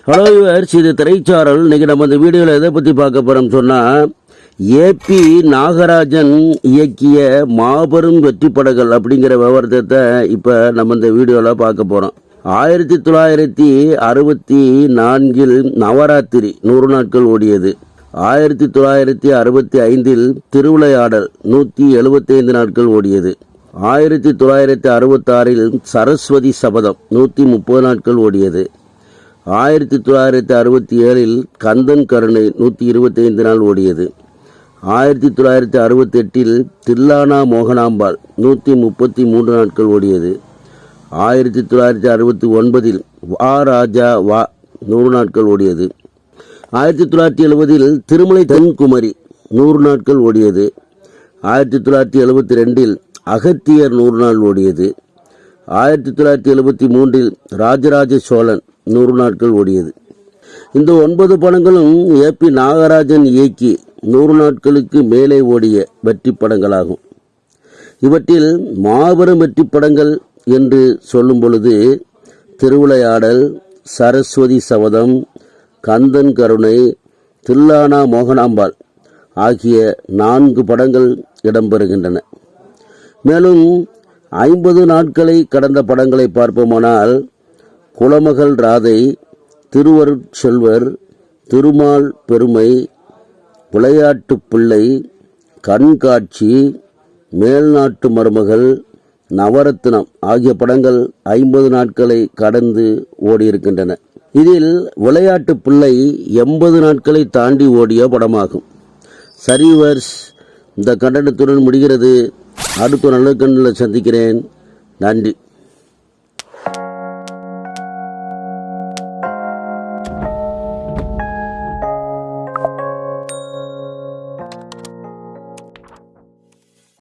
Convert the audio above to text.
Hello yours, இது திரைச்சாரல். இன்னைக்கு நம்ம இந்த வீடியோவில் எதை பற்றி பார்க்க போகிறோம் சொன்னால், ஏபி நாகராஜன் இயக்கிய மாபெரும் வெற்றி படங்கள் அப்படிங்கிற விவரத்தை இப்போ நம்ம இந்த வீடியோவில் பார்க்க போகிறோம். 1964 நவராத்திரி 100 நாட்கள் ஓடியது. 1965 திருவிளையாடல் 175 நாட்கள் ஓடியது. 1966 சரஸ்வதி சபதம் 130 நாட்கள் ஓடியது. 1967 கந்தன் கருணை 125 நாள் ஓடியது. 1968 தில்லானா மோகனாம்பாள் 133 நாட்கள் ஓடியது. 1969 வா ராஜா வா 100 நாட்கள் ஓடியது. 1970 திருமலை தென்குமரி 100 நாட்கள் ஓடியது. 1972 அகத்தியர் 100 நாள் ஓடியது. 1973 ராஜராஜ சோழன் 100 நாட்கள் ஓடியது. இந்த 9 படங்களும் ஏபி நாகராஜன் இயக்கி 100 நாட்களுக்கு மேலே ஓடிய வெற்றி படங்களாகும். இவற்றில் மாபெரும் வெற்றி படங்கள் என்று சொல்லும் பொழுது திருவிளையாடல், சரஸ்வதி சபதம், கந்தன் கருணை, தில்லானா மோகனாம்பாள் ஆகிய 4 படங்கள் இடம்பெறுகின்றன. மேலும் 50 நாட்களை கடந்த படங்களை பார்ப்போமானால், குலமகள் ராதை, திருவருட்செல்வர், திருமால் பெருமை, விளையாட்டு பிள்ளை, கண்காட்சி, மேல்நாட்டு மருமகள், நவரத்னம் ஆகிய படங்கள் 50 நாட்களை கடந்து ஓடியிருக்கின்றன. இதில் விளையாட்டு பிள்ளை 80 நாட்களை தாண்டி ஓடிய படமாகும். சரிவர்ஸ், இந்த கண்டனத்துடன் முடிகிறது. அடுத்த நல்ல கண்ணில் சந்திக்கிறேன். நன்றி.